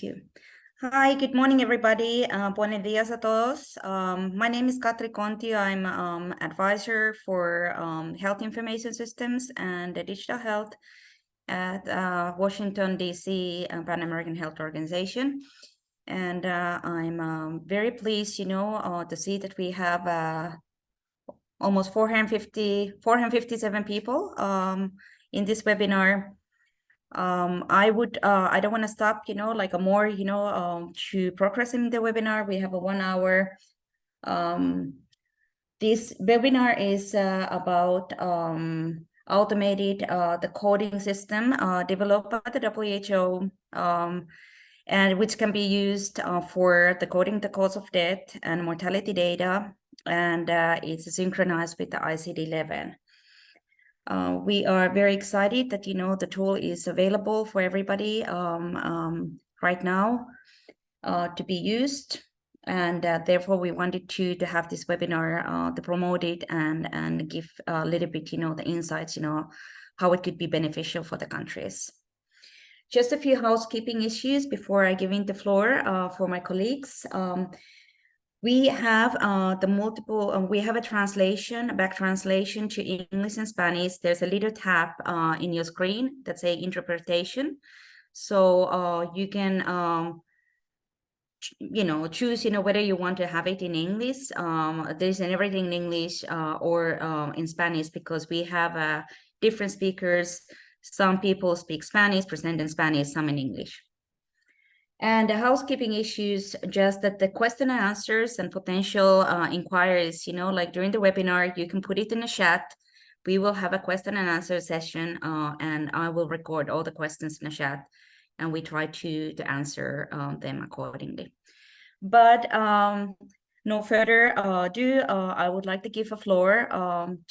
you. Hi, good morning, everybody. Buenos días a todos. My name is Katri Conti. I'm advisor for health information systems and digital health at Washington, D.C. Pan American Health Organization. And I'm very pleased, to see that we have almost 457 people in this webinar. I don't want to stop, to progressing the webinar. We have a 1 hour. This webinar is about automated the coding system developed by the WHO, and which can be used for the coding the cause of death and mortality data, and it's synchronized with the ICD-11. We are very excited that the tool is available for everybody right now to be used, and therefore we wanted to have this webinar to promote it and give a little bit the insights how it could be beneficial for the countries. Just a few housekeeping issues before I give in the floor for my colleagues. We have we have a back translation to English and Spanish. There's a little tab in your screen that says interpretation. So you can, choose, whether you want to have it in English. There's everything in English or in Spanish, because we have different speakers. Some people speak Spanish, present in Spanish, some in English. And the housekeeping issues, just that the question and answers and potential inquiries, during the webinar, you can put it in the chat. We will have a question and answer session, and I will record all the questions in the chat, and we try to answer them accordingly. But no further ado, I would like to give a floor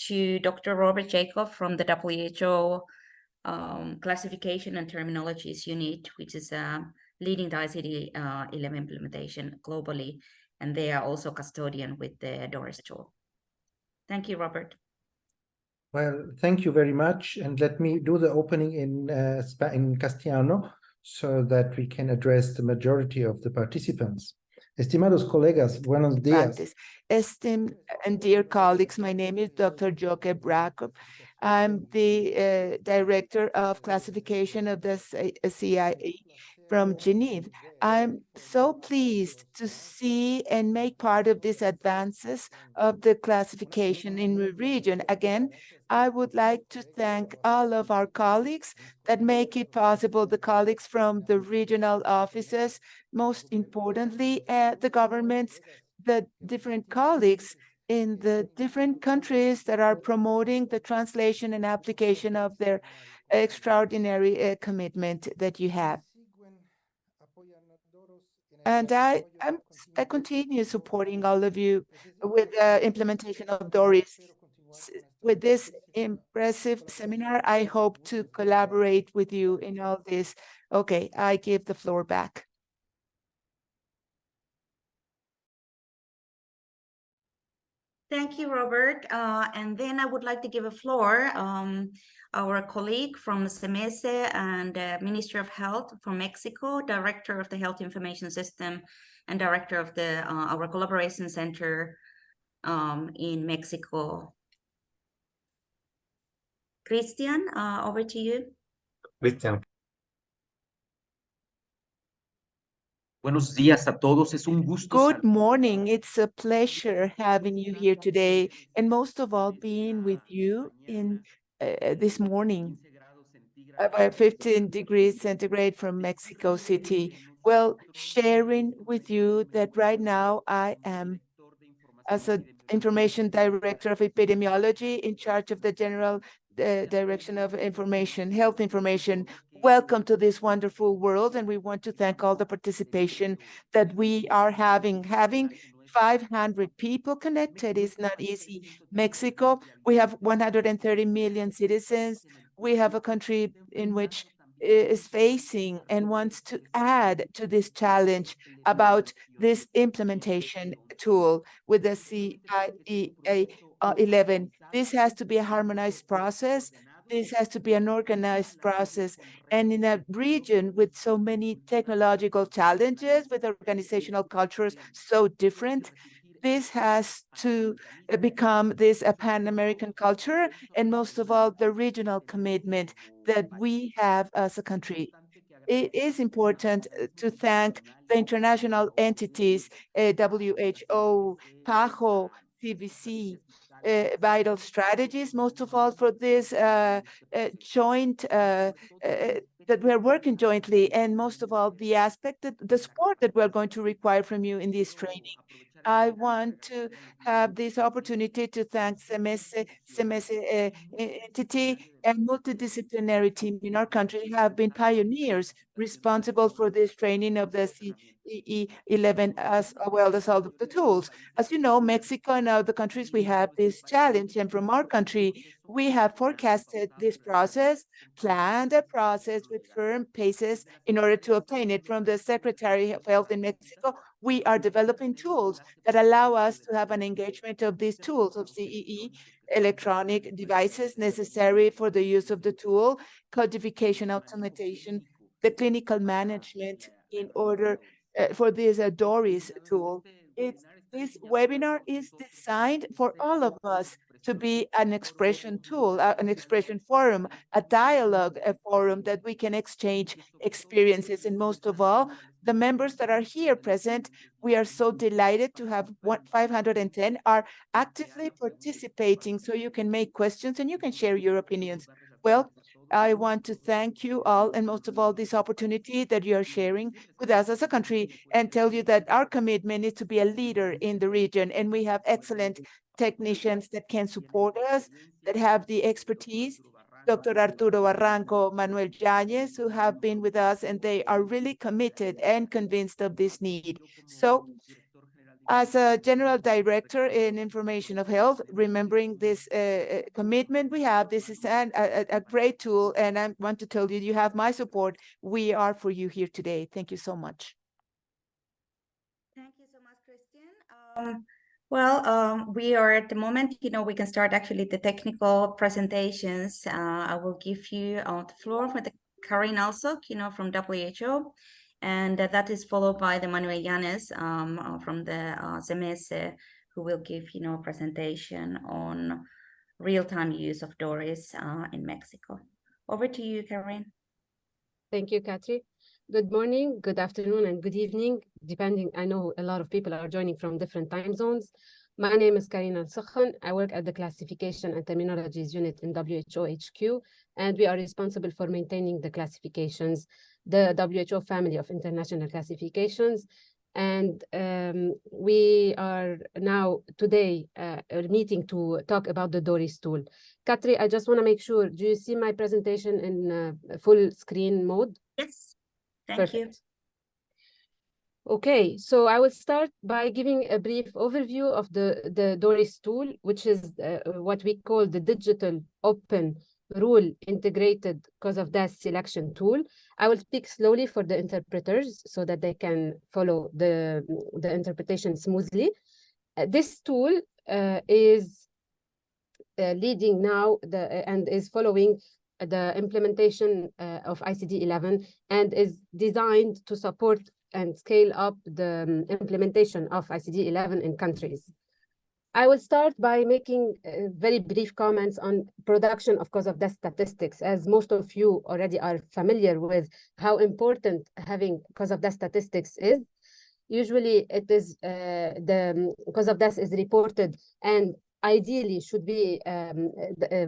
to Dr. Robert Jacob from the WHO Classification and Terminologies Unit, which is leading the ICD-11 implementation globally, and they are also custodian with the DORIS tool. Thank you, Robert. Well, thank you very much, and let me do the opening in Castellano so that we can address the majority of the participants. Estimados colegas, buenos días. Esteemed and dear colleagues, my name is Dr. Joke Brakov. I'm the Director of Classification of the CIA from Geneva. I'm so pleased to see and make part of these advances of the classification in the region. Again, I would like to thank all of our colleagues that make it possible, the colleagues from the regional offices, most importantly, the governments, the different colleagues in the different countries that are promoting the translation and application of their extraordinary commitment that you have. And I continue supporting all of you with the implementation of DORIS. With this impressive seminar, I hope to collaborate with you in all this. Okay, I give the floor back. Thank you, Robert. And then I would like to give a floor our colleague from CEMESE and Ministry of Health from Mexico, Director of the Health Information System and Director of the our Collaboration Center in Mexico. Christian, over to you. Christian. Buenos días a todos. Es un gusto. Good morning. It's a pleasure having you here today, and most of all, being with you in this morning. About 15 degrees centigrade from Mexico City. Well, sharing with you that right now I am, as an information director of epidemiology, in charge of the general direction of information, health information. Welcome to this wonderful world, and we want to thank all the participation that we are having. Having 500 people connected is not easy. Mexico, we have 130 million citizens. We have a country in which is facing and wants to add to this challenge about this implementation tool with the CIA 11. This has to be a harmonized process This has to be an organized process. And in a region with so many technological challenges, with organizational cultures so different, this has to become a Pan-American culture, and most of all, the regional commitment that we have as a country. It is important to thank the international entities, WHO, PAHO, CBC, Vital Strategies, most of all for this joint that we're working jointly, and most of all the aspect that the support that we're going to require from you in this training. I want to have this opportunity to thank CEMESE entity and multidisciplinary team in our country have been pioneers responsible for this training of the CEE11 as well as all of the tools. As you know, Mexico and other countries, we have this challenge. And from our country, we have forecasted this process, planned a process with firm paces in order to obtain it. From the Secretary of Health in Mexico, we are developing tools that allow us to have an engagement of these tools of CEE, electronic devices necessary for the use of the tool, codification, automation, the clinical management in order for this DORIS tool. This webinar is designed for all of us to be an expression tool, an expression forum, a dialogue, a forum that we can exchange experiences. And most of all, the members that are here present, we are so delighted to have 510 are actively participating, so you can make questions and you can share your opinions. Well, I want to thank you all, and most of all, this opportunity that you are sharing with us as a country, and tell you that our commitment is to be a leader in the region, and we have excellent technicians that can support us, that have the expertise. Dr. Arturo Barranco, Manuel Yáñez, who have been with us, and they are really committed and convinced of this need. So, as a General Director in Information of Health, remembering this commitment we have, this is a great tool, and I want to tell you, you have my support. We are for you here today. Thank you so much. Thank you so much, Christian. We are at the moment, we can start actually the technical presentations. I will give you the floor for the Karen also, from WHO. And that is followed by the Manuel Yáñez from the CEMESE, who will give, a presentation on real-time use of DORIS in Mexico. Over to you, Karen. Thank you, Katri. Good morning, good afternoon, and good evening, depending. I know a lot of people are joining from different time zones. My name is Karina Al-Sakhan. I work at the Classification and Terminologies Unit in WHO HQ, and we are responsible for maintaining the classifications, the WHO family of international classifications. And we are now today meeting to talk about the DORIS tool. Katri, I just want to make sure, do you see my presentation in full screen mode? Yes. Thank you. Okay, so I will start by giving a brief overview of the DORIS tool, which is what we call the digital open rule integrated cause of death selection tool. I will speak slowly for the interpreters so that they can follow the interpretation smoothly. This tool is leading now and is following the implementation of ICD-11 and is designed to support and scale up the implementation of ICD-11 in countries. I will start by making very brief comments on production of cause of death statistics, as most of you already are familiar with how important having cause of death statistics is. Usually it is the cause of death is reported and ideally should be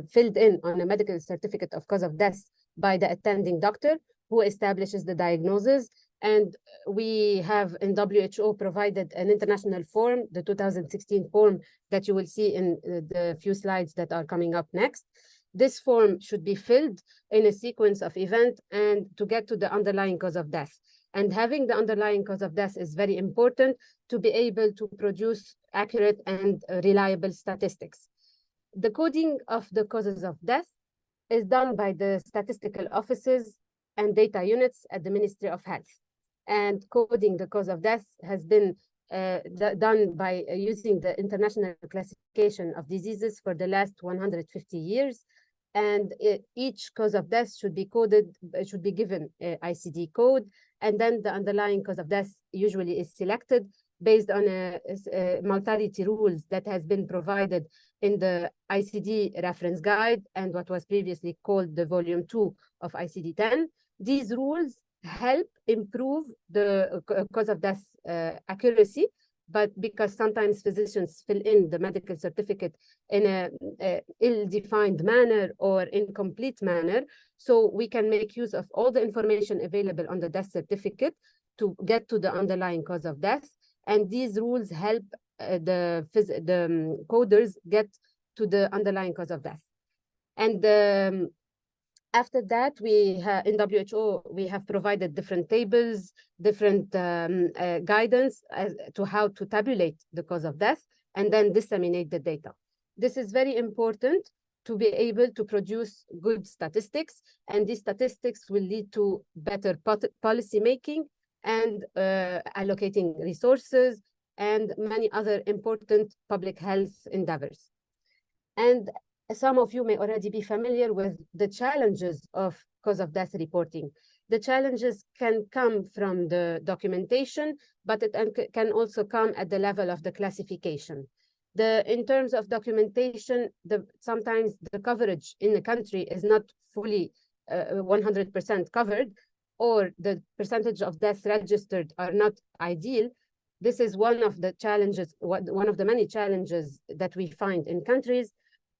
filled in on a medical certificate of cause of death by the attending doctor who establishes the diagnosis. And we have in WHO provided an international form, the 2016 form that you will see in the few slides that are coming up next. This form should be filled in a sequence of events and to get to the underlying cause of death. And having the underlying cause of death is very important to be able to produce accurate and reliable statistics. The coding of the causes of death is done by the statistical offices and data units at the Ministry of Health. And coding the cause of death has been done by using the International Classification of Diseases for the last 150 years. and each cause of death should be coded, should be given ICD code, and then the underlying cause of death usually is selected based on a mortality rules that has been provided in the ICD reference guide and what was previously called the volume 2 of ICD-10. These rules help improve the cause of death accuracy, but because sometimes physicians fill in the medical certificate in a ill-defined manner or incomplete manner, so we can make use of all the information available on the death certificate to get to the underlying cause of death. And these rules help the coders get to the underlying cause of death. And after that, in WHO, we have provided different tables, different guidance as to how to tabulate the cause of death and then disseminate the data. This is very important to be able to produce good statistics, and these statistics will lead to better policy making and allocating resources and many other important public health endeavors. And some of you may already be familiar with the challenges of cause of death reporting. The challenges can come from the documentation, but it can also come at the level of the classification. In terms of documentation, sometimes the coverage in the country is not fully 100% covered, or the percentage of deaths registered are not ideal. This is one of the challenges, one of the many challenges that we find in countries.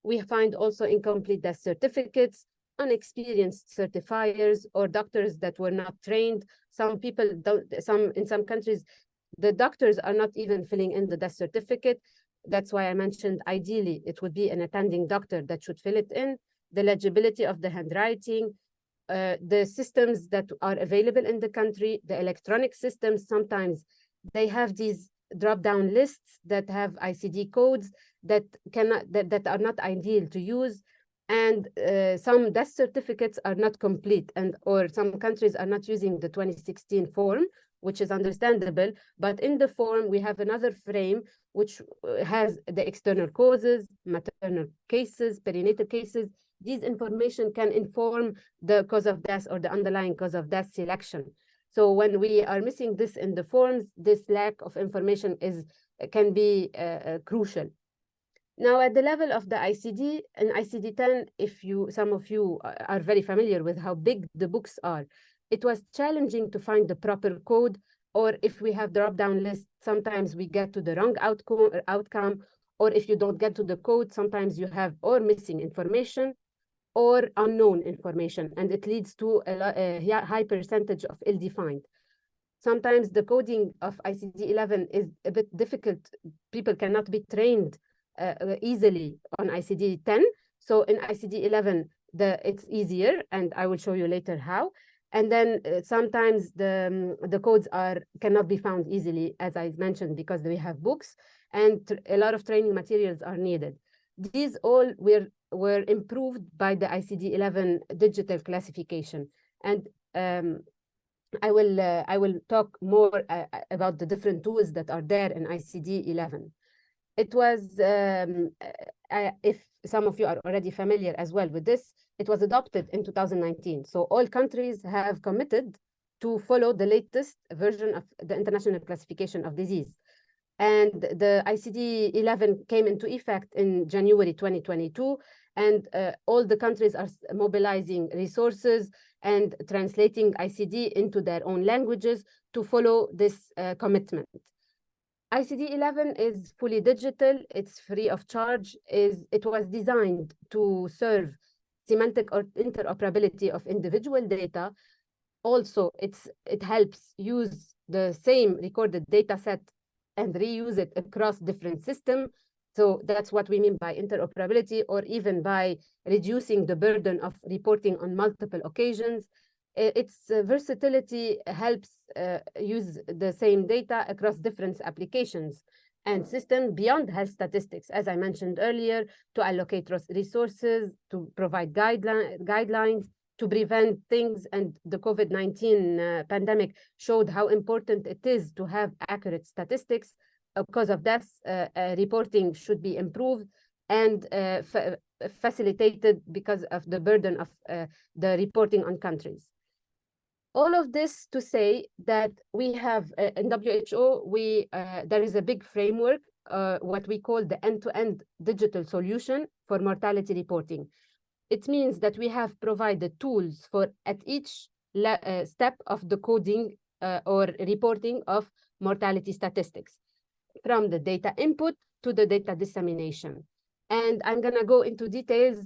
We find also incomplete death certificates, inexperienced certifiers, or doctors that were not trained. Some people don't, in some countries, the doctors are not even filling in the death certificate. That's why I mentioned ideally it would be an attending doctor that should fill it in. The legibility of the handwriting, the systems that are available in the country, the electronic systems, sometimes they have these drop-down lists that have ICD codes that are not ideal to use, and some death certificates are not complete, or some countries are not using the 2016 form, which is understandable, but in the form we have another frame which has the external causes, maternal cases, perinatal cases. These information can inform the cause of death or the underlying cause of death selection. So when we are missing this in the forms, this lack of information can be crucial. Now, at the level of the ICD and ICD-10, some of you are very familiar with how big the books are, it was challenging to find the proper code, or if we have drop-down lists, sometimes we get to the wrong outcome, or if you don't get to the code, sometimes you have or missing information or unknown information, and it leads to a high percentage of ill-defined. Sometimes the coding of ICD-11 is a bit difficult. People cannot be trained easily on ICD-10. So in ICD-11, it's easier, and I will show you later how. And then sometimes the codes cannot be found easily, as I mentioned, because we have books, and a lot of training materials are needed. These all were improved by the ICD-11 digital classification. And I will talk more about the different tools that are there in ICD-11. It was, if some of you are already familiar as well with this, it was adopted in 2019. So all countries have committed to follow the latest version of the International Classification of Disease. And the ICD-11 came into effect in January 2022, and all the countries are mobilizing resources and translating ICD into their own languages to follow this commitment. ICD-11 is fully digital, it's free of charge, it was designed to serve semantic or interoperability of individual data. Also, it helps use the same recorded data set and reuse it across different systems. So that's what we mean by interoperability, or even by reducing the burden of reporting on multiple occasions. Its versatility helps use the same data across different applications and systems beyond health statistics, as I mentioned earlier, to allocate resources, to provide guidelines, to prevent things. And the COVID-19 pandemic showed how important it is to have accurate statistics. Cause of death reporting should be improved, and facilitated because of the burden of the reporting on countries. All of this to say that we have in WHO, there is a big framework, what we call the end-to-end digital solution for mortality reporting. It means that we have provided tools for at each step of the coding or reporting of mortality statistics, from the data input to the data dissemination. And I'm going to go into details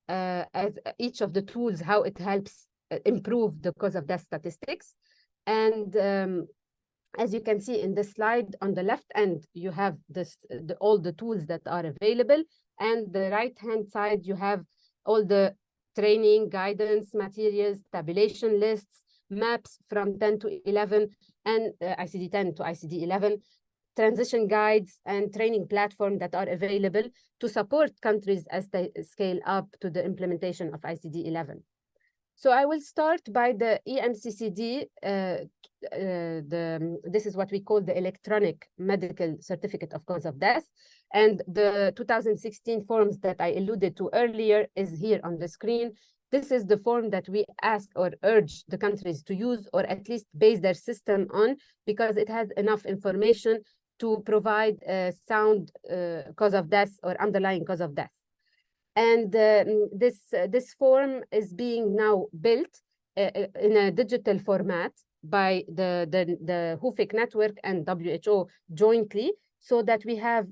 as each of the tools, how it helps improve the cause of death statistics. And as you can see in this slide, on the left end, you have all the tools that are available. And the right-hand side, you have all the training, guidance, materials, tabulation lists, maps from 10 to 11, and ICD-10 to ICD-11, transition guides and training platform that are available to support countries as they scale up to the implementation of ICD-11. So I will start by the EMCCD. This is what we call the electronic medical certificate of cause of death. And the 2016 forms that I alluded to earlier is here on the screen. This is the form that we ask or urge the countries to use, or at least base their system on, because it has enough information to provide a sound cause of death or underlying cause of death. And this form is being now built in a digital format by the HUFIC network and WHO jointly, so that we have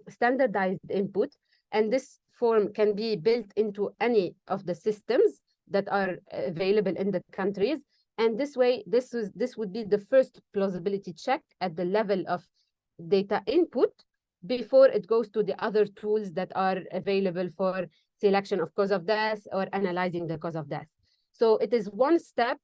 standardized input. And this form can be built into any of the systems that are available in the countries. And this way, this would be the first plausibility check at the level of data input before it goes to the other tools that are available for selection of cause of death or analyzing the cause of death. So it is one step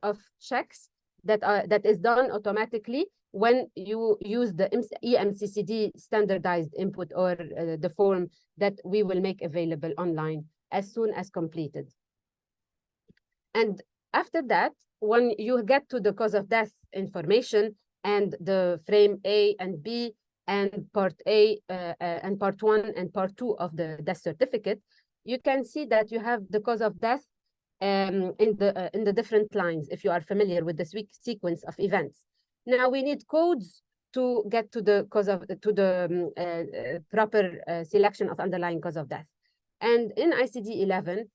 of checks that is done automatically when you use the EMCCD standardized input or the form that we will make available online as soon as completed. And after that, when you get to the cause of death information and the frame A and B and part A and part 1 and part 2 of the death certificate, you can see that you have the cause of death in the different lines, if you are familiar with this sequence of events. Now we need codes to get to the cause of proper selection of underlying cause of death. And in ICD-11,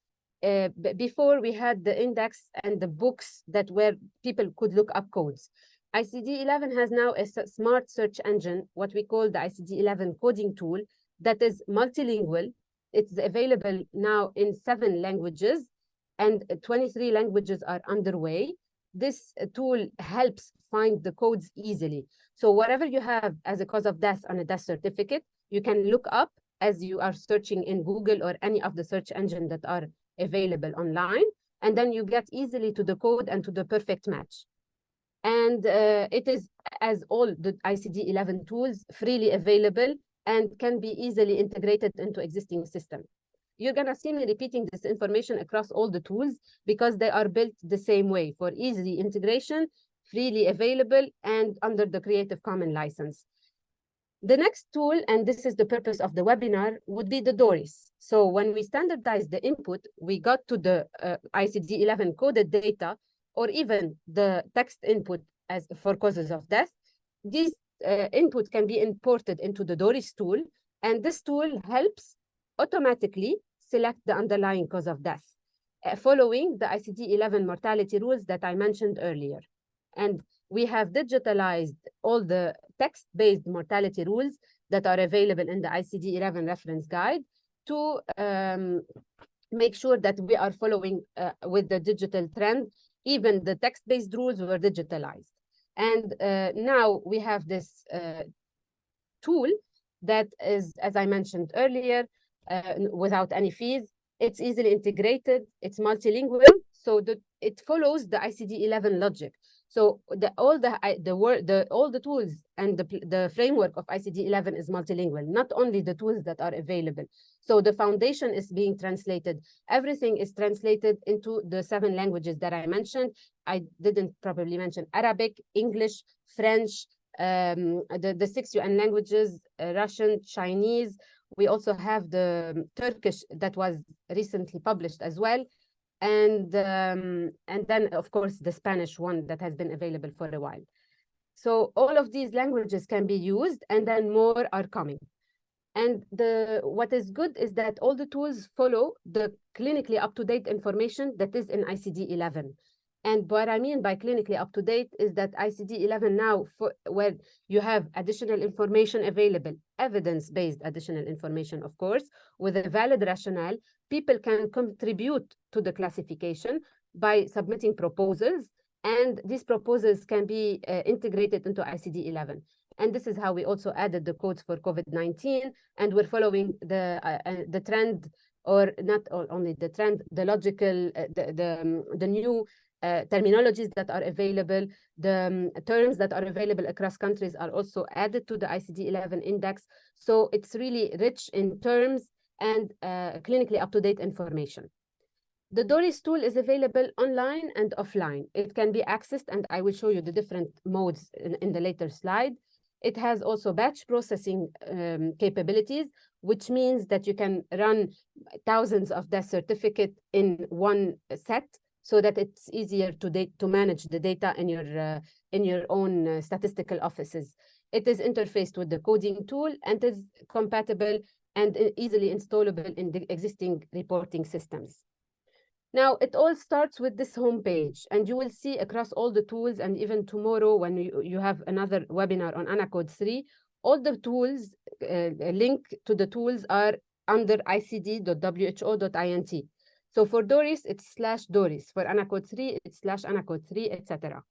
before we had the index and the books that where people could look up codes. ICD-11 has now a smart search engine, what we call the ICD-11 coding tool, that is multilingual. It's available now in 7 languages, and 23 languages are underway. This tool helps find the codes easily. So whatever you have as a cause of death on a death certificate, you can look up as you are searching in Google or any of the search engines that are available online, and then you get easily to the code and to the perfect match. And it is, as all the ICD-11 tools, freely available and can be easily integrated into existing systems. You're going to see me repeating this information across all the tools because they are built the same way for easy integration, freely available, and under the Creative Commons license. The next tool, and this is the purpose of the webinar, would be the DORIS. So when we standardize the input, we got to the ICD-11 coded data, or even the text input as for causes of death. These input can be imported into the DORIS tool, and this tool helps automatically select the underlying cause of death, following the ICD-11 mortality rules that I mentioned earlier. And we have digitalized all the text-based mortality rules that are available in the ICD-11 reference guide to make sure that we are following with the digital trend. Even the text-based rules were digitalized. And now we have this tool that is, as I mentioned earlier, without any fees. It's easily integrated, it's multilingual, so it follows the ICD-11 logic. So all the tools and the framework of ICD-11 is multilingual, not only the tools that are available. So the foundation is being translated. Everything is translated into the 7 languages that I mentioned. I didn't probably mention Arabic, English, French, the 6 UN languages, Russian, Chinese, We also have the Turkish that was recently published as well. And then, of course, the Spanish one that has been available for a while. So all of these languages can be used, and then more are coming. And what is good is that all the tools follow the clinically up-to-date information that is in ICD-11. And what I mean by clinically up-to-date is that ICD-11 now, where you have additional information available, evidence-based additional information, of course, with a valid rationale, people can contribute to the classification by submitting proposals, and these proposals can be integrated into ICD-11. And this is how we also added the codes for COVID-19, and we're following the trend, or not only the trend, the logical, the new terminologies that are available, the terms that are available across countries are also added to the ICD-11 index. So it's really rich in terms and clinically up-to-date information. The DORIS tool is available online and offline. It can be accessed, and I will show you the different modes in the later slide. It has also batch processing capabilities, which means that you can run thousands of death certificates in one set, so that it's easier to manage the data in your own statistical offices. It is interfaced with the coding tool and is compatible and easily installable in the existing reporting systems. Now, it all starts with this homepage, and you will see across all the tools, and even tomorrow when you have another webinar on ANACODE 3, all the tools, link to the tools are under icd.who.int. So for DORIS, it's /DORIS. For ANACODE 3, it's /ANACODE 3, etc.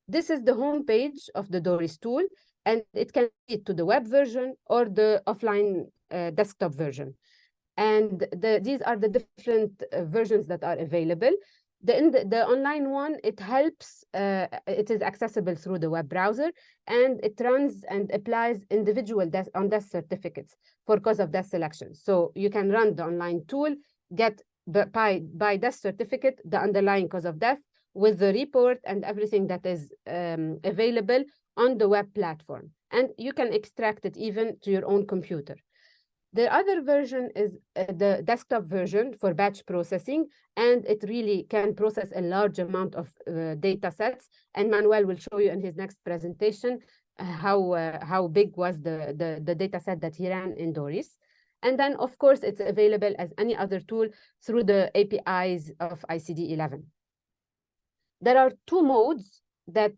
This is the homepage of the DORIS tool, and it can be to the web version or the offline desktop version. And these are the different versions that are available. The online one, it helps, it is accessible through the web browser, and it runs and applies individual death certificates for cause of death selection. So you can run the online tool, get by death certificate, the underlying cause of death, with the report and everything that is available on the web platform. And you can extract it even to your own computer. The other version is the desktop version for batch processing, and it really can process a large amount of data sets. And Manuel will show you in his next presentation how big was the data set that he ran in DORIS. And then, of course, it's available as any other tool through the APIs of ICD-11. There are two modes that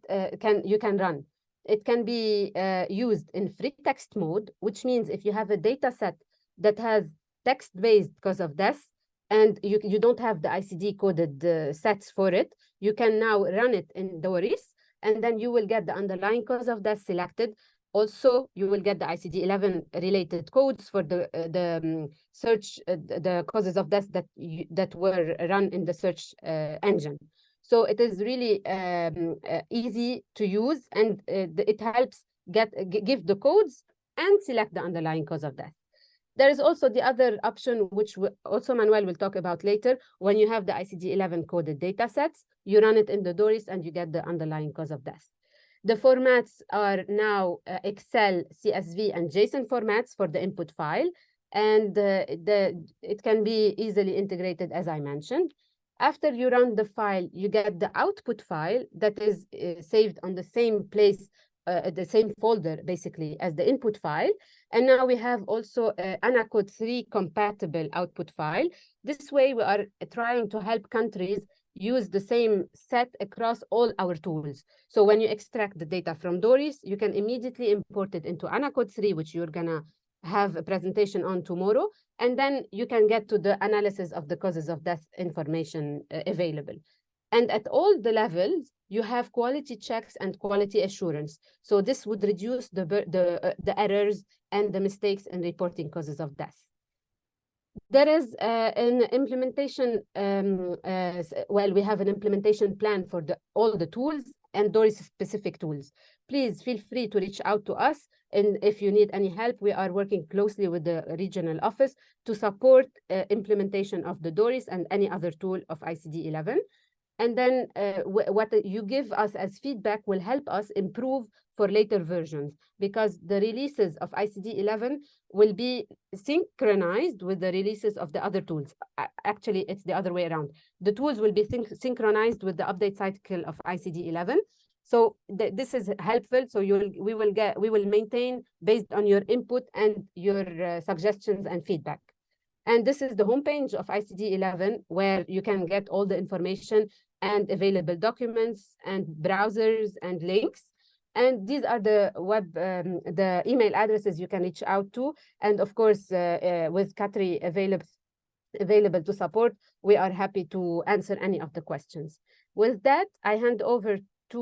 you can run. It can be used in free text mode, which means if you have a data set that has text-based cause of death, and you don't have the ICD-coded sets for it, you can now run it in DORIS, and then you will get the underlying cause of death selected. Also, you will get the ICD-11 related codes for the search, the causes of death that were run in the search engine. So it is really easy to use, and it helps give the codes and select the underlying cause of death. There is also the other option, which also Manuel will talk about later. When you have the ICD-11 coded data sets, you run it in the DORIS and you get the underlying cause of death. The formats are now Excel, CSV, and JSON formats for the input file, and it can be easily integrated, as I mentioned. After you run the file, you get the output file that is saved on the same place, the same folder, basically, as the input file. And now we have also ANACODE 3 compatible output file. This way, we are trying to help countries use the same set across all our tools. So when you extract the data from DORIS, you can immediately import it into ANACODE 3, which you're gonna have a presentation on tomorrow, and then you can get to the analysis of the causes of death information available. And at all the levels, you have quality checks and quality assurance. So this would reduce the errors and the mistakes in reporting causes of death. There is an implementation, we have an implementation plan for all the tools and DORIS-specific tools. Please feel free to reach out to us, and if you need any help, we are working closely with the regional office to support implementation of the DORIS and any other tool of ICD-11. And then what you give us as feedback will help us improve for later versions, because the releases of ICD-11 will be synchronized with the releases of the other tools. Actually, it's the other way around. The tools will be synchronized with the update cycle of ICD-11. So this is helpful. So we will maintain based on your input and your suggestions and feedback. And this is the homepage of ICD-11, where you can get all the information and available documents and browsers and links. And these are the the email addresses you can reach out to. And of course, with Katri available to support, we are happy to answer any of the questions. With that, I hand over to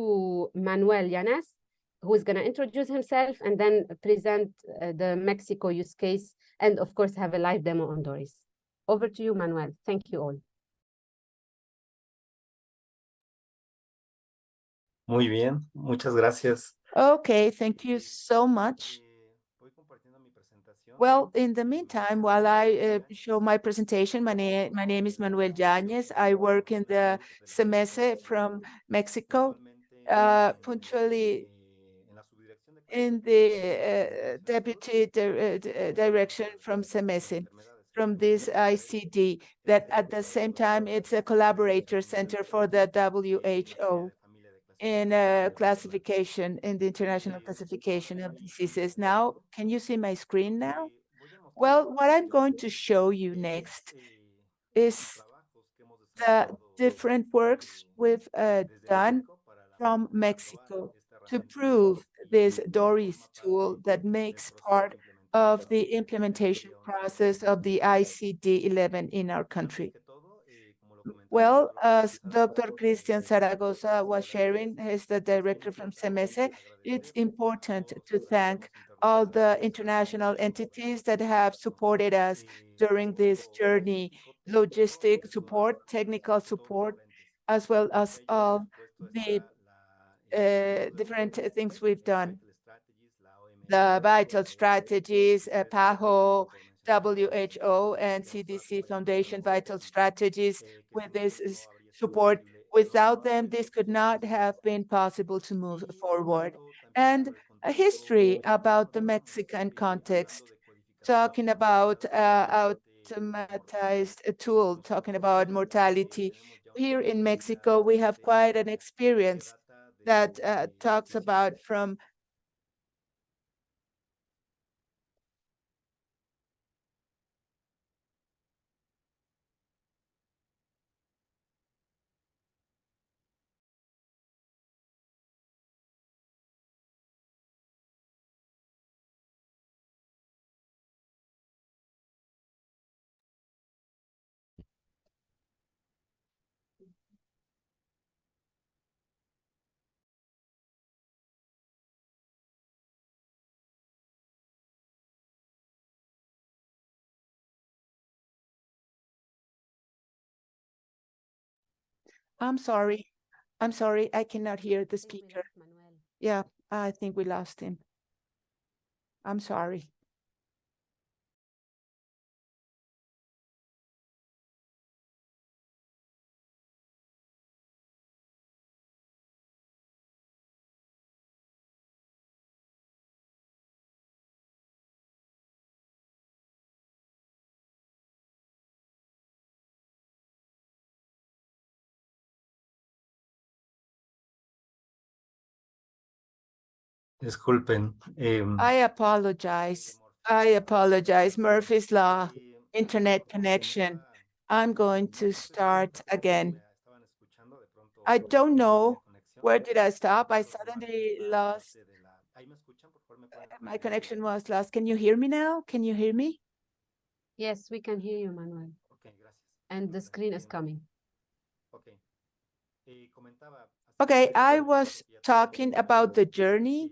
Manuel Llanes, who is going to introduce himself and then present the Mexico use case, and of course have a live demo on DORIS. Over to you, Manuel. Thank you all. Muy bien, muchas gracias. Okay, thank you so much. Well, in the meantime, while I show my presentation, my name is Manuel Llanes. I work in the CEMESE from Mexico, punctually in the deputy direction from CEMESE, from this ICD, that at the same time, it's a collaborator center for the WHO in classification, in the international classification of diseases. Now, can you see my screen now? Well, what I'm going to show you next is the different works we've done from Mexico to prove this DORIS tool that makes part of the implementation process of the ICD-11 in our country. Well, as Dr. Christian Zaragoza was sharing, he's the director from CEMESE, it's important to thank all the international entities that have supported us during this journey, logistic support, technical support, as well as all the different things we've done. The vital strategies, PAHO, WHO, and CDC Foundation vital strategies with this support. Without them, this could not have been possible to move forward. And a history about the Mexican context, talking about automatized tool, talking about mortality. Here in Mexico, we have quite an experience that talks about from I'm sorry, I cannot hear the speaker. Yeah, I think we lost him. I'm sorry. Disculpen. I apologize. Murphy's Law, internet connection. I'm going to start again. I don't know where did I stop. I suddenly lost. My connection was lost. Can you hear me now? Can you hear me? Yes, we can hear you, Manuel. And the screen is coming. Okay, I was talking about the journey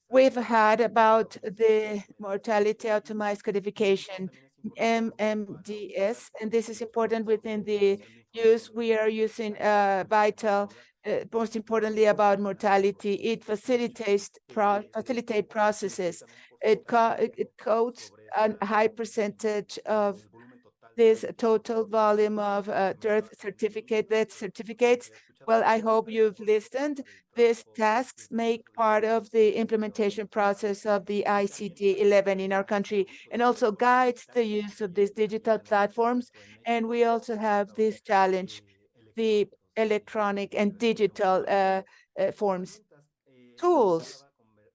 we've had about the mortality optimized codification, MMDS, and this is important within the use. We are using vital, most importantly about mortality. It facilitates processes. It codes a high percentage of this total volume of death certificates Well, I hope you've listened. These tasks make part of the implementation process of the ICD 11 in our country, and also guides the use of these digital platforms. And we also have this challenge, the electronic and digital forms. Tools.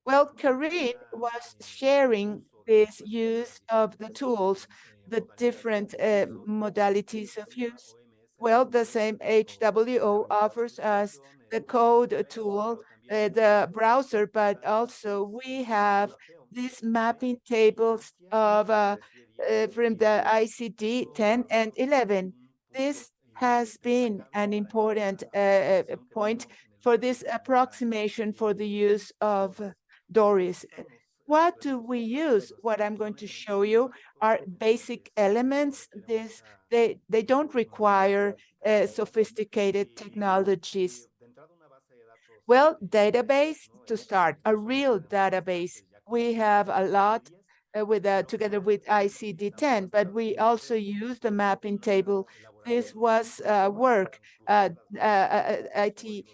Well, Corinne was sharing this use of the tools, the different modalities of use. Well, the same HWO offers us the code tool, the browser, but also we have these mapping tables of from the ICD 10 and 11. This has been an important point for this approximation for the use of DORIS. What do we use? What I'm going to show you are basic elements. They don't require sophisticated technologies. Well, database to start, a real database. We have a lot together with ICD-10, but we also use the mapping table. This was work, IT,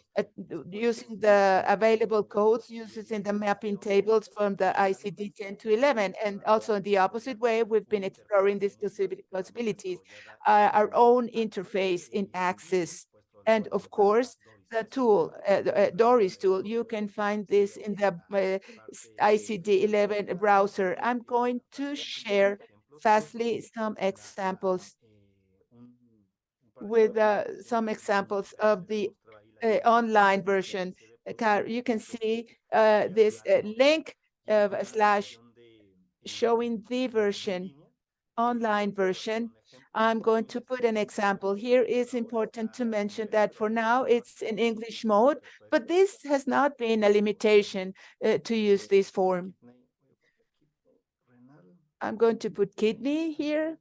using the available codes uses in the mapping tables from the ICD-10 to 11. And also in the opposite way, we've been exploring these possibilities, our own interface in Access. And of course, the tool, DORIS tool, you can find this in the ICD-11 browser. I'm going to share fastly some examples with some examples of the online version. You can see this link slash showing the version, online version. I'm going to put an example here. It's important to mention that for now it's in English mode, but this has not been a limitation to use this form. I'm going to put kidney here.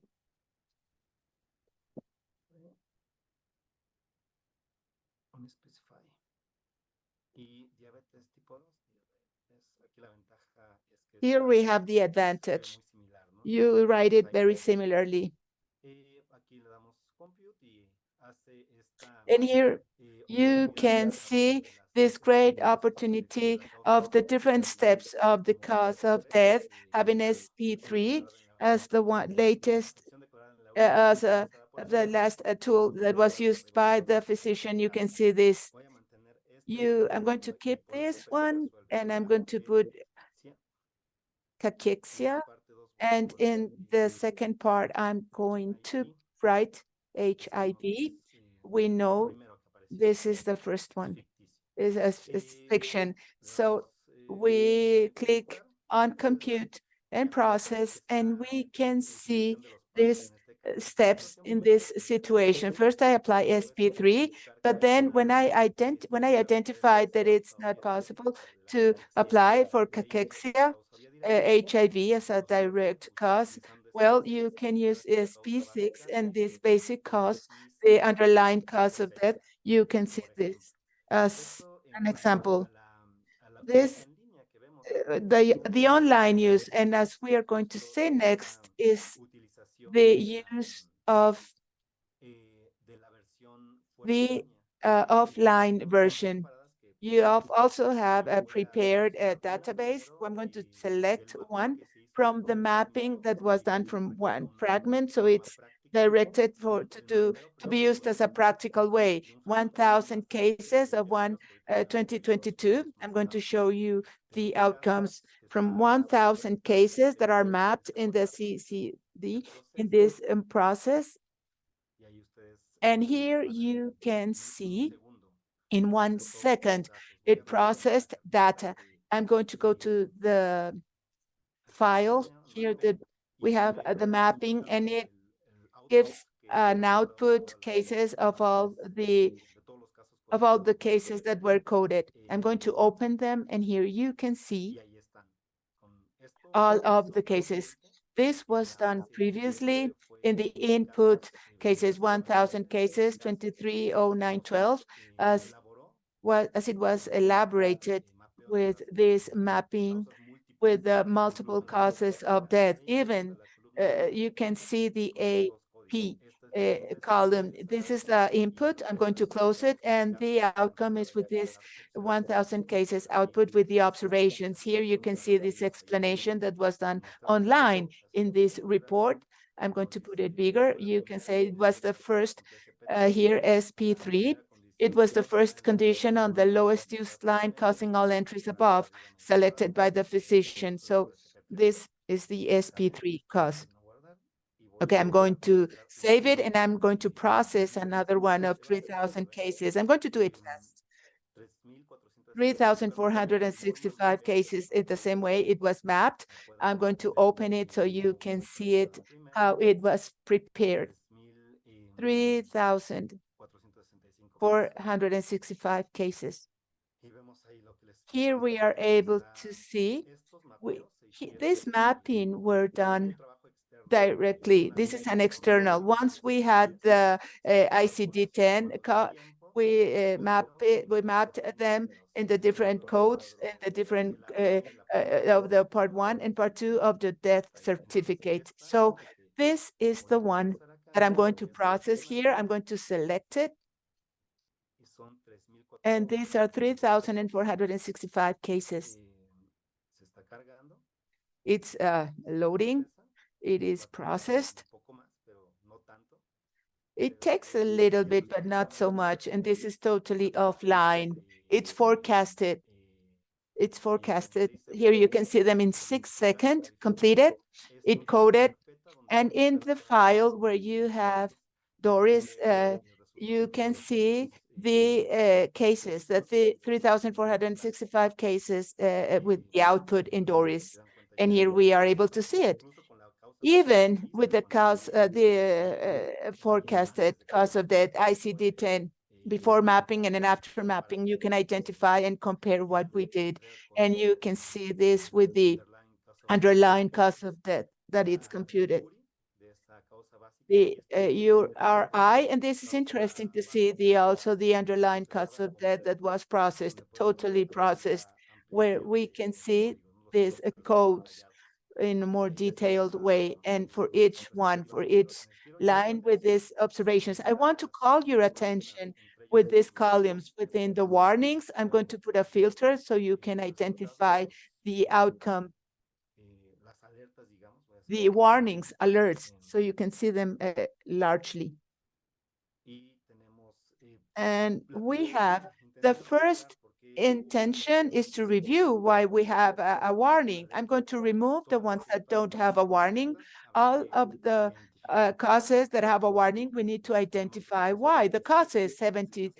Here we have the advantage. You write it very similarly. And here you can see this great opportunity of the different steps of the cause of death, having SP3 as the latest, as the last tool that was used by the physician. You can see this. I'm going to keep this one, and I'm going to put cachexia. And in the second part, I'm going to write HIV. We know this is the first one, is fiction. So we click on compute and process, and we can see these steps in this situation. First, I apply SP3, but then when I identified that it's not possible to apply for cachexia, HIV as a direct cause, well, you can use SP6 and this basic cause, the underlying cause of death. You can see this as an example. This, the online use, and as we are going to see next, is the use of the offline version. You also have a prepared database. I'm going to select one from the mapping that was done from one fragment. So it's directed to be used as a practical way. 1,000 cases of 2022. I'm going to show you the outcomes from 1,000 cases that are mapped in the CCD in this process. And here you can see in 1 second, it processed data. I'm going to go to the file here that we have the mapping, and it gives an output cases of all the cases that were coded. I'm going to open them, and here you can see all of the cases. This was done previously in the input cases, 1,000 cases, 230912, as it was elaborated with this mapping with the multiple causes of death. Even you can see the AP column. This is the input. I'm going to close it, and the outcome is with this 1,000 cases output with the observations. Here you can see this explanation that was done online in this report. I'm going to put it bigger. You can say it was the first here, SP3. It was the first condition on the lowest used line causing all entries above, selected by the physician. So this is the SP3 cause. Okay, I'm going to save it, and I'm going to process another one of 3,000 cases. I'm going to do it fast. 3,465 cases in the same way it was mapped. I'm going to open it so you can see it, how it was prepared. 3,465 cases. Here we are able to see this mapping were done directly. This is an external. Once we had the ICD-10, we mapped them in the different codes, in the different of the part 1 and part 2 of the death certificate. So this is the one that I'm going to process here. I'm going to select it. And these are 3,465 cases. It's loading. It is processed. It takes a little bit, but not so much. And this is totally offline. It's forecasted. It's forecasted. Here you can see them in 6 seconds, completed, it coded. And in the file where you have DORIS, you can see the cases, that the 3,465 cases with the output in DORIS. And here we are able to see it. Even with the cause, forecasted cause of death, ICD-10, before mapping and then after mapping, you can identify and compare what we did. And you can see this with the underlying cause of death that it's computed. The URI, and this is interesting to see also the underlying cause of death that was processed, totally processed, where we can see these codes in a more detailed way, and for each one, for each line with these observations. I want to call your attention with these columns within the warnings. I'm going to put a filter so you can identify the outcome, the warnings, alerts, so you can see them largely. And we have the first intention is to review why we have a warning. I'm going to remove the ones that don't have a warning. All of the causes that have a warning, we need to identify why. The causes 77,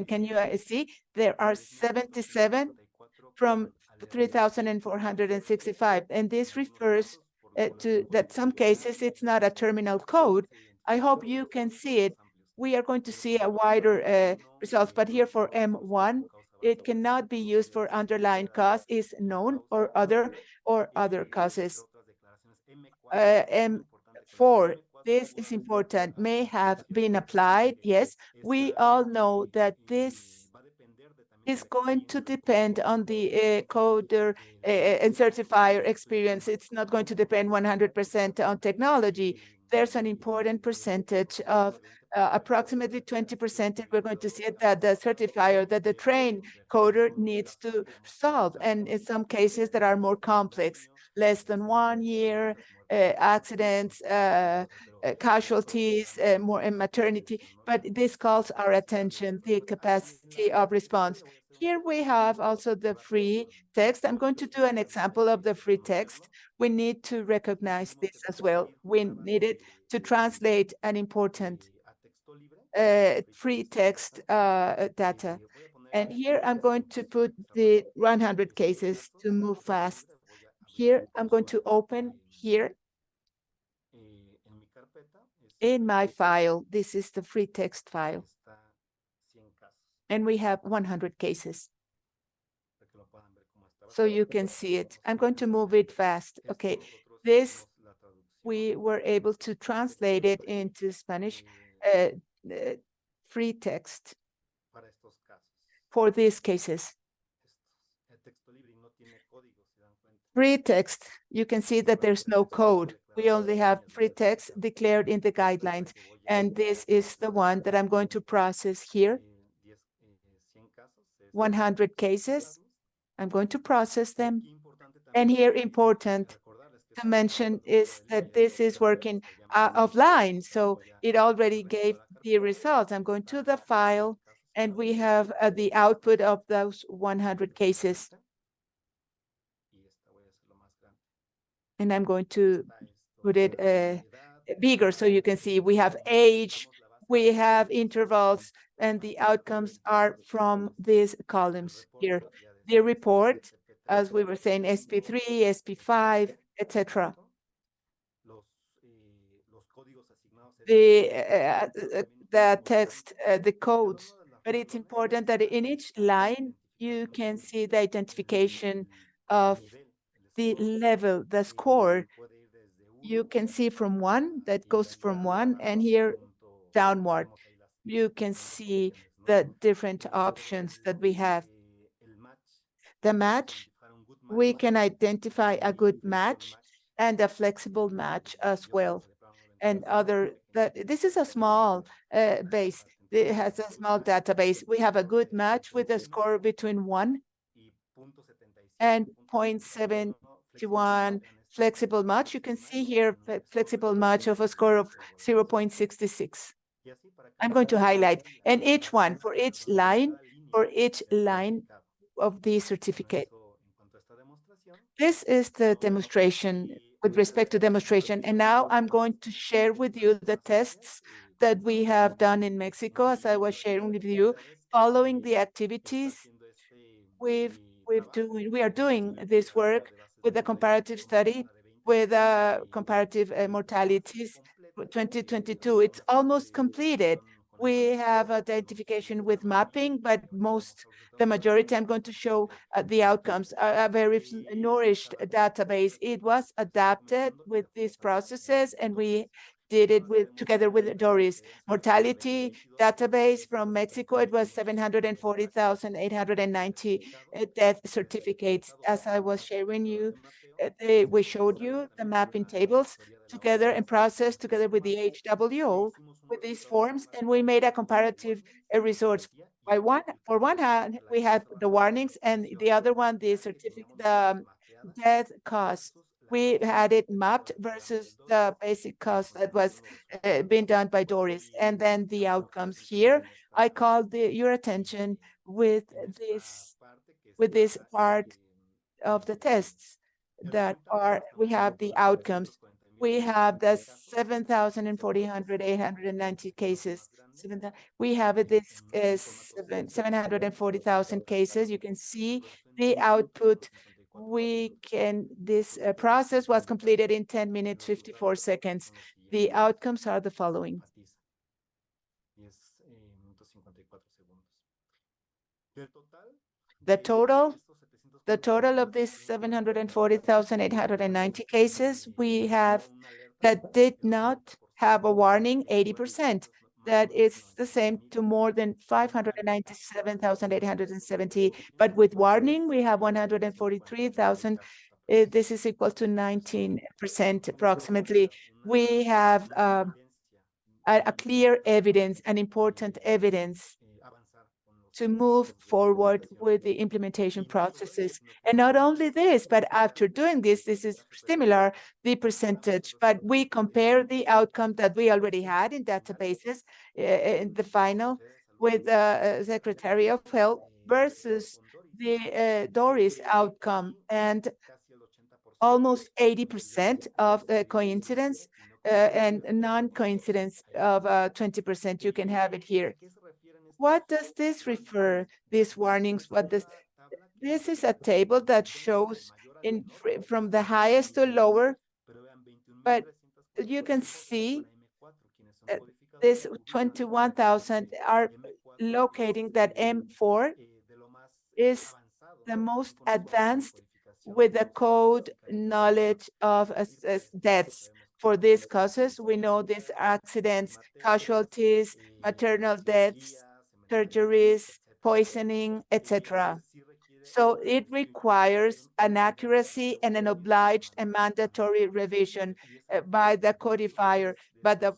can you see? There are 77 from 3,465, and this refers to that some cases it's not a terminal code. I hope you can see it. We are going to see a wider results, but here for M1, it cannot be used for underlying cause, is known, or other causes. M4, this is important, may have been applied. Yes, we all know that this is going to depend on the coder and certifier experience. It's not going to depend 100% on technology. There's an important percentage of approximately 20%, and we're going to see it, that the certifier, that the trained coder needs to solve. And in some cases that are more complex, less than 1 year, accidents, casualties, more in maternity, but this calls our attention, the capacity of response. Here we have also the free text. I'm going to do an example of the free text. We need to recognize this as well. We needed to translate an important free text data. And here I'm going to put the 100 cases to move fast. Here I'm going to open here in my file. This is the free text file. And we have 100 cases. So you can see it. I'm going to move it fast. Okay, this, we were able to translate it into Spanish, free text for these cases. free text, you can see that there's no code. We only have free text declared in the guidelines. And this is the one that I'm going to process here. 100 cases. I'm going to process them. And here, important to mention is that this is working offline. So it already gave the results. I'm going to the file, and we have the output of those 100 cases. And I'm going to put it bigger so you can see we have age, we have intervals, and the outcomes are from these columns here. The report, as we were saying, SP3, SP5, etc. The text, the codes, but it's important that in each line, you can see the identification of the level, the score. You can see from 1, that goes from 1, and here downward. You can see the different options that we have. The match, we can identify a good match and a flexible match as well. And this is a small base. It has a small database. We have a good match with a score between 1 and 0.71 flexible match. You can see here flexible match of a score of 0.66. I'm going to highlight, and each one for each line of the certificate. This is the demonstration with respect to demonstration. And now I'm going to share with you the tests that we have done in Mexico, as I was sharing with you, following the activities we are doing this work with a comparative study with comparative mortalities. 2022, it's almost completed. We have identification with mapping, but the majority, I'm going to show the outcomes, a very nourished database. It was adapted with these processes, and we did it together with DORIS. Mortality database from Mexico, it was 740,890 death certificates. As I was sharing you, we showed you the mapping tables together and processed together with the HWO with these forms, and we made a comparative resource. For one hand, we have the warnings, and the other one, the death cause. We had it mapped versus the basic cost that was being done by DORIS, and then the outcomes here. I called your attention with this part of the tests that we have the outcomes. We have the 7,400,890 cases. We have this 740,000 cases. You can see the output. This process was completed in 10 minutes, 54 seconds. The outcomes are the following. The total of these 740,890 cases we have that did not have a warning, 80%. That is the same to more than 597,870. But with warning, we have 143,000. This is equal to 19% approximately. We have a clear evidence, an important evidence to move forward with the implementation processes. And not only this, but after doing this is similar, the percentage, but we compare the outcome that we already had in databases in the final with the Secretary of Health versus the DORIS outcome, and almost 80% of the coincidence and non-coincidence of 20%. You can have it here. What does this refer, these warnings? This is a table that shows from the highest to lower, but you can see that this 21,000 are locating that M4 is the most advanced with the code knowledge of deaths. For these causes, we know these accidents, casualties, maternal deaths, surgeries, poisoning, etc. So it requires an accuracy and an obliged and mandatory revision by the codifier, by the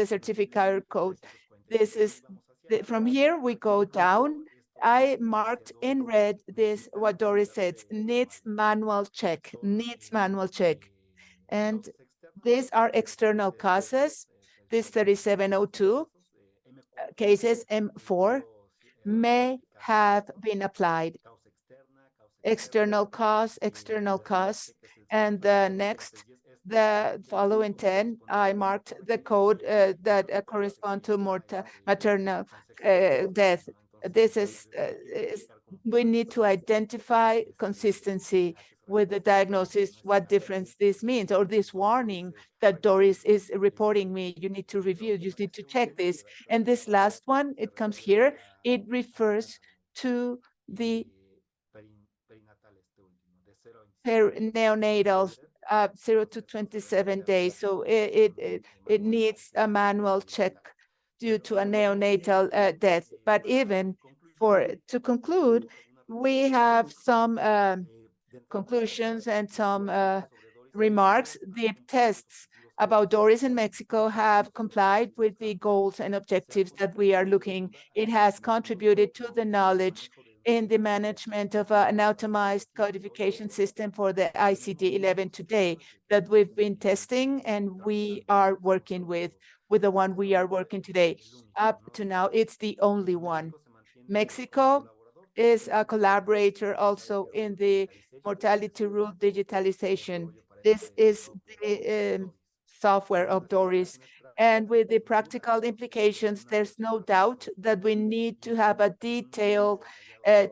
certificate code. This is from here we go down. I marked in red this, what Doris said, needs manual check, needs manual check. And these are external causes. This 3702 cases M4 may have been applied. External costs. And the next, the following 10, I marked the code that correspond to maternal death. This is, we need to identify consistency with the diagnosis, what difference this means, or this warning that Doris is reporting me. You need to review, you need to check this. And this last one, it comes here, it refers to the neonatal 0 to 27 days. So it needs a manual check due to a neonatal death. But even to conclude, we have some conclusions and some remarks. The tests about Doris in Mexico have complied with the goals and objectives that we are looking. It has contributed to the knowledge in the management of an automized codification system for the ICD-11 today that we've been testing and we are working with the one we are working today. Up to now, it's the only one. Mexico is a collaborator also in the mortality rule digitalization. This is the software of Doris. And with the practical implications, there's no doubt that we need to have a detailed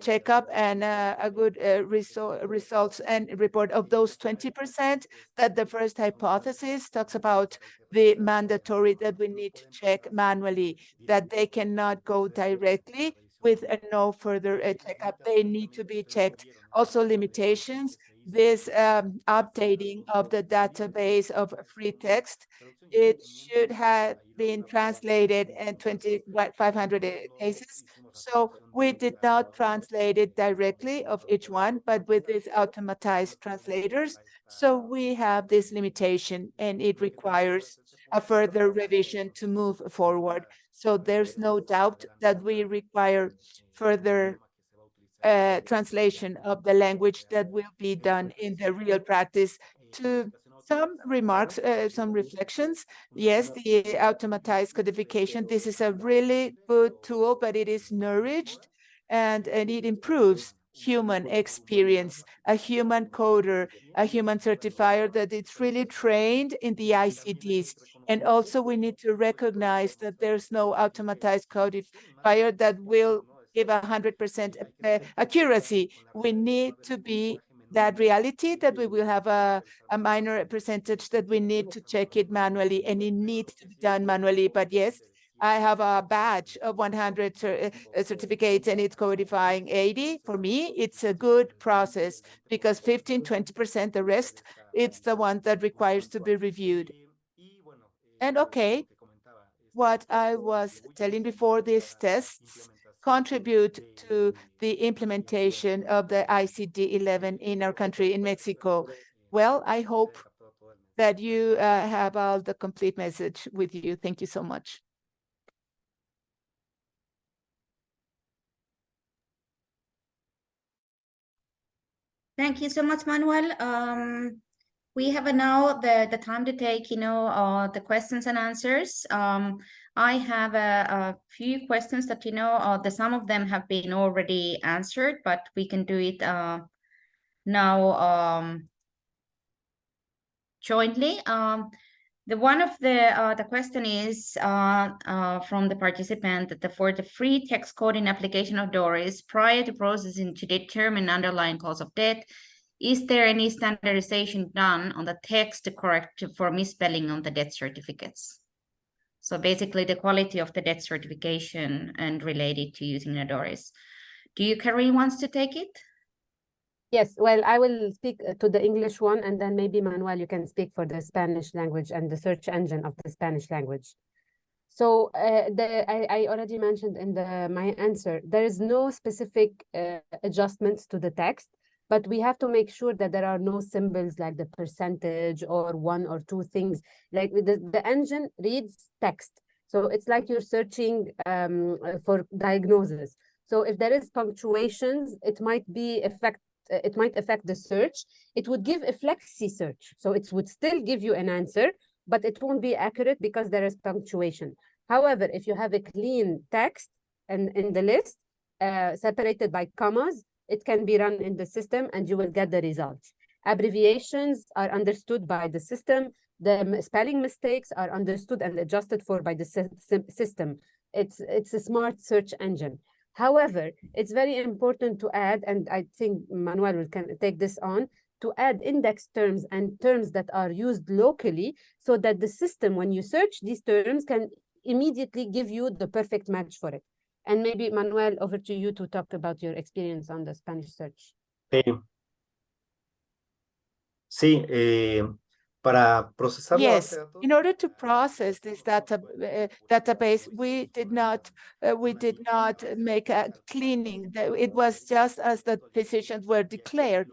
checkup and a good results and report of those 20% that the first hypothesis talks about the mandatory that we need to check manually, that they cannot go directly with no further checkup. They need to be checked. Also limitations, this updating of the database of free text, it should have been translated in 2,500 cases. So we did not translate it directly of each one, but with these automatized translators. So we have this limitation and it requires a further revision to move forward. So there's no doubt that we require further translation of the language that will be done in the real practice. To some remarks, some reflections. Yes, the automatized codification, this is a really good tool, but it is nourished and it improves human experience, a human coder, a human certifier that it's really trained in the ICDs. And also we need to recognize that there's no automatized codifier that will give 100% accuracy. We need to be that reality that we will have a minor percentage that we need to check it manually and it needs to be done manually. But yes, I have a badge of 100 certificates and it's codifying 80. For me, it's a good process because 15, 20%, the rest, it's the one that requires to be reviewed. And okay, what I was telling before, these tests contribute to the implementation of the ICD-11 in our country, in Mexico. Well, I hope that you have all the complete message with you. Thank you so much. Thank you so much, Manuel. We have now the time to take, the questions and answers. I have a few questions that, some of them have been already answered, but we can do it now jointly. The one of the question is from the participant that for the free text coding application of DORIS prior to processing to determine underlying cause of death, is there any standardization done on the text to correct for misspelling on the death certificates? So basically the quality of the death certification and related to using the DORIS. Do you, Karine, wants to take it? Yes, well, I will speak to the English one, and then maybe Manuel, you can speak for the Spanish language and the search engine of the Spanish language. So I already mentioned in my answer, there is no specific adjustments to the text, but we have to make sure that there are no symbols like the percentage or one or two things. Like the engine reads text. So it's like you're searching for diagnosis. So if there is punctuations, it might affect the search. It would give a flexi search. So it would still give you an answer, but it won't be accurate because there is punctuation. However, if you have a clean text and in the list, separated by commas, it can be run in the system and you will get the results. Abbreviations are understood by the system. The spelling mistakes are understood and adjusted for by the system. It's a smart search engine. However, it's very important to add, and I think Manuel can take this on, to add index terms and terms that are used locally so that the system, when you search these terms, can immediately give you the perfect match for it. And maybe, Manuel, over to you to talk about your experience on the Spanish search. Sí, para procesar la base Yes, de datos, in order to process this database, we did not make a cleaning. It was just as the physicians were declared.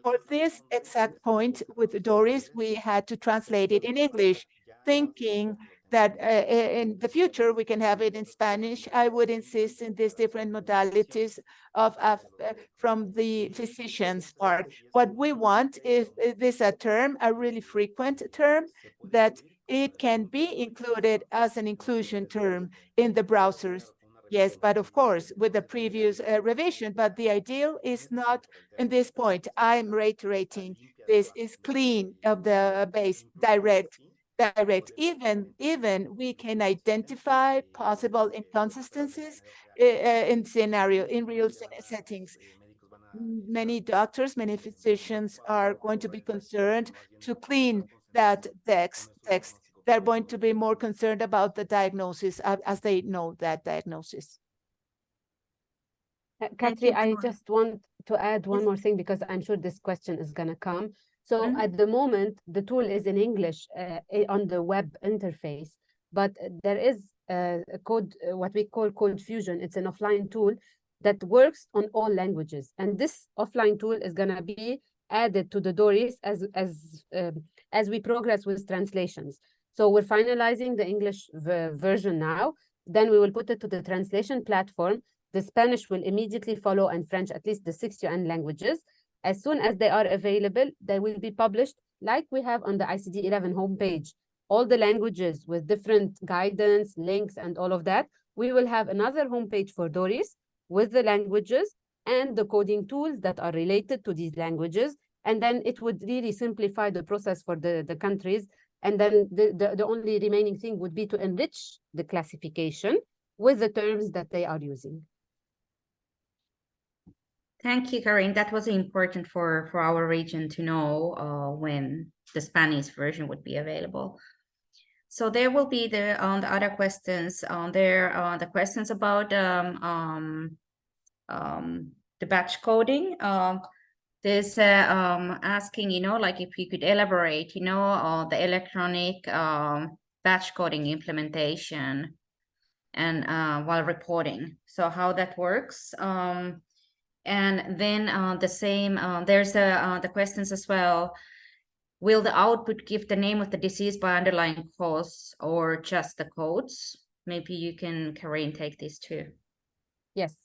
For this exact point with DORIS, we had to translate it in English, thinking that in the future we can have it in Spanish. I would insist in these different modalities of from the physician's part. What we want is this a term, a really frequent term, that it can be included as an inclusion term in the browsers. Yes, but of course, with the previous revision, but the ideal is not in this point. I'm reiterating, this is clean of the base, direct. Even we can identify possible inconsistencies in real settings. Many doctors, many physicians are going to be concerned to clean that text. They're going to be more concerned about the diagnosis as they know that diagnosis. Katri, I just want to add one more thing because I'm sure this question is going to come. So at the moment, the tool is in English on the web interface, but there is a code, what we call Code Fusion. It's an offline tool that works on all languages. And this offline tool is going to be added to the DORIS as we progress with translations. So we're finalizing the English version now. Then we will put it to the translation platform. The Spanish will immediately follow, and French, at least the 6 UN languages. As soon as they are available, they will be published like we have on the ICD-11 homepage. All the languages with different guidance, links, and all of that. We will have another homepage for DORIS with the languages and the coding tools that are related to these languages. And then it would really simplify the process for the countries. And then the only remaining thing would be to enrich the classification with the terms that they are using. Thank you, Karin. That was important for our region to know when the Spanish version would be available. So there will be the other questions. The questions about the batch coding. There's asking, like if you could elaborate, the electronic batch coding implementation and while reporting. So how that works. And then the same, there's the questions as well. Will the output give the name of the disease by underlying cause or just the codes? Maybe you can, Karin, take these too. Yes.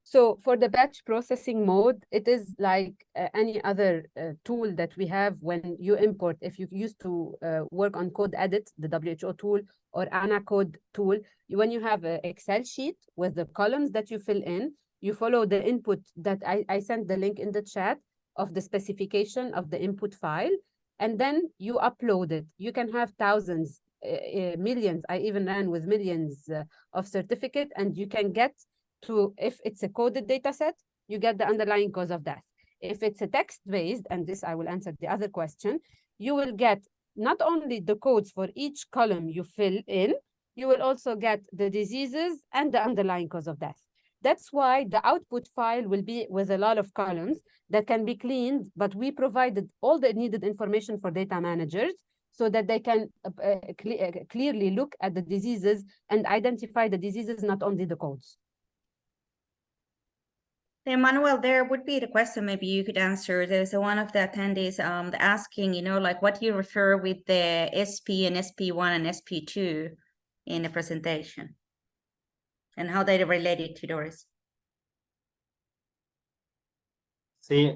So for the batch processing mode, it is like any other tool that we have when you import. If you used to work on Code Edit, the WHO tool, or AnaCode tool, when you have an Excel sheet with the columns that you fill in, you follow the input that I sent the link in the chat of the specification of the input file, and then you upload it. You can have thousands, millions. I even ran with millions of certificates, and you can get to, if it's a coded data set, you get the underlying cause of death. If it's a text-based, and this I will answer the other question, you will get not only the codes for each column you fill in, you will also get the diseases and the underlying cause of death. That's why the output file will be with a lot of columns that can be cleaned, but we provided all the needed information for data managers so that they can clearly look at the diseases and identify the diseases, not only the codes. Manuel, there would be the question maybe you could answer. There's one of the attendees asking, you know, like what you refer with the SP and SP1 and SP2 in the presentation and how they related to DORIS. Sí,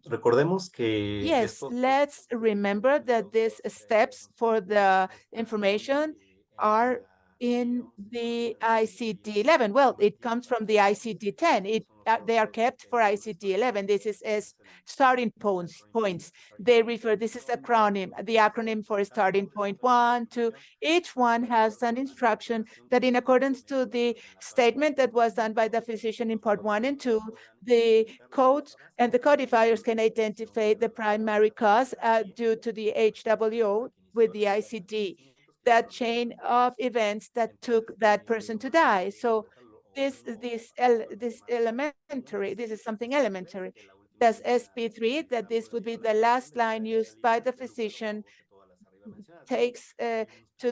recordemos que Yes, let's remember that these steps for the information are in the ICD-11. Well, it comes from the ICD-10. They are kept for ICD-11. This is as starting points. They refer, this is acronym, the acronym for starting point 1, 2. Each one has an instruction that in accordance to the statement that was done by the physician in part 1 and 2, the codes and the codifiers can identify the primary cause due to the HWO with the ICD, that chain of events that took that person to die. So this is something elementary. There's SP3, that this would be the last line used by the physician, takes to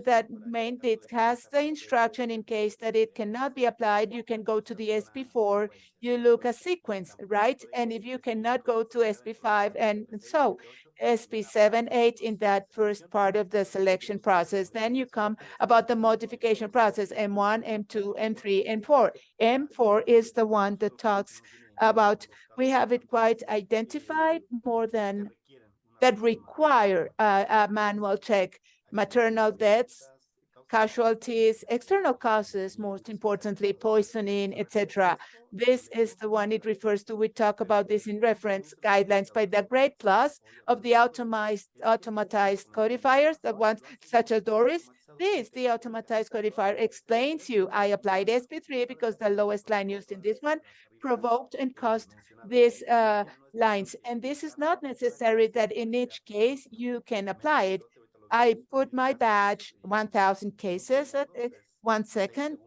that main, it has the instruction in case that it cannot be applied, you can go to the SP4, you look a sequence, right? And if you cannot go to SP5 and so SP7, 8 in that first part of the selection process, then you come about the modification process, M1, M2, M3, M4. M4 is the one that talks about, we have it quite identified more than that require a manual check: maternal deaths, casualties, external causes, most importantly, poisoning, etc. This is the one it refers to. We talk about this in reference guidelines by the grade plus of the automatized codifiers, the ones such as DORIS. The automatized codifier explains you, I applied SP3 because the lowest line used in this one provoked and caused these lines. And this is not necessary that in each case you can apply it. I put my badge 1,000 cases at 1 second,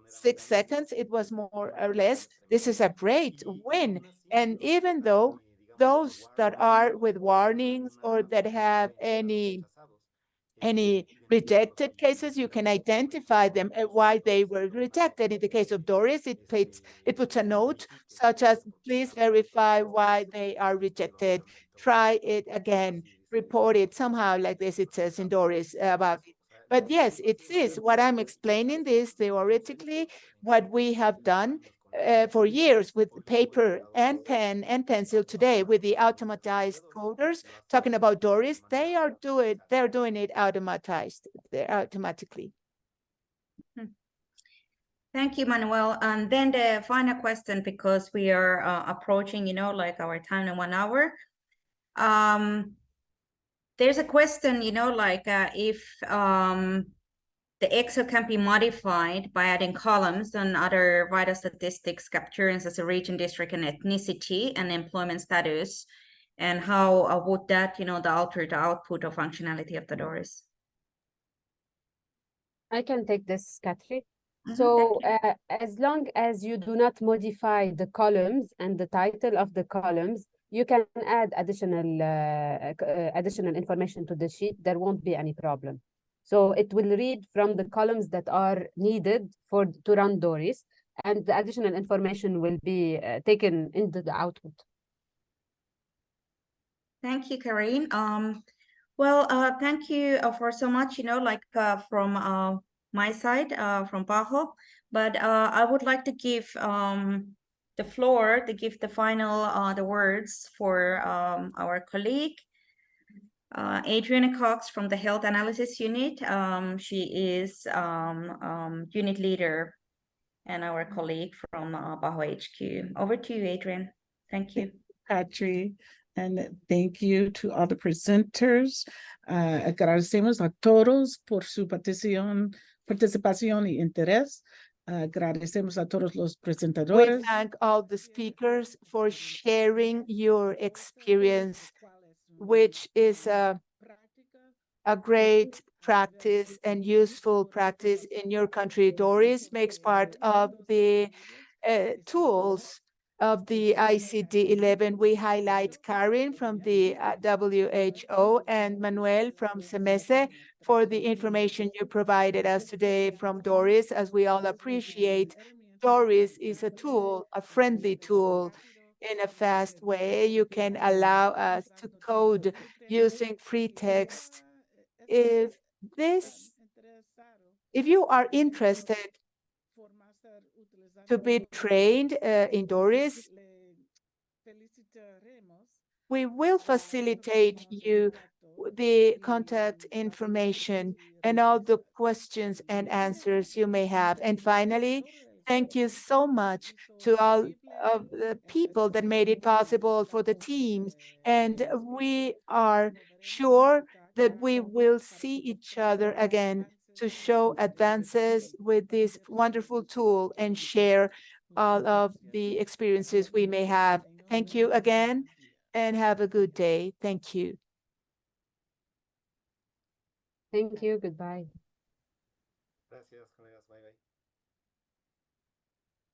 6 seconds, it was more or less. This is a great win. And even though those that are with warnings or that have any rejected cases, you can identify them and why they were rejected. In the case of DORIS, it puts a note such as, please verify why they are rejected. Try it again, report it somehow like this, it says in DORIS about it. But yes, it is what I'm explaining this theoretically, what we have done for years with paper and pen and pencil. Today with the automatized coders, talking about DORIS, they're doing it automatically. Thank you, Manuel. And then the final question, because we are approaching, you know, like our time in 1 hour. There's a question, you know, like if the Excel can be modified by adding columns and other vital statistics capturing as a region, district, and ethnicity and employment status, and how would that, you know, alter the output or functionality of the DORIS? I can take this, Catherine. So as long as you do not modify the columns and the title of the columns, you can add additional information to the sheet. There won't be any problem. So it will read from the columns that are needed to run DORIS, and the additional information will be taken into the output. Thank you, Karine. Well, thank you for so much, you know, like from my side, from Bajo, but I would like to give the floor to give the final the words for our colleague, Adriana Cox from the Health Analysis Unit. She is unit leader and our colleague from Bajo HQ. Over to you, Adrian. Thank you. Patri, and thank you to all the presenters. Agradecemos a todos por su participación y interés. Agradecemos a todos los presentadores. We thank all the speakers for sharing your experience, which is a great practice and useful practice in your country. DORIS makes part of the tools of the ICD-11, we highlight Karin from the WHO and Manuel from SEMESE for the information you provided us today from DORIS. As we all appreciate, DORIS is a tool, a friendly tool. In a fast way, you can allow us to code using free text. If you are interested to be trained in DORIS, we will facilitate you the contact information and all the questions and answers you may have. And finally, thank you so much to all of the people that made it possible for the teams. And we are sure that we will see each other again to show advances with this wonderful tool and share all of the experiences we may have. Thank you again and have a good day. Thank you. Thank you. Goodbye. Gracias, colegas. Bye, bye.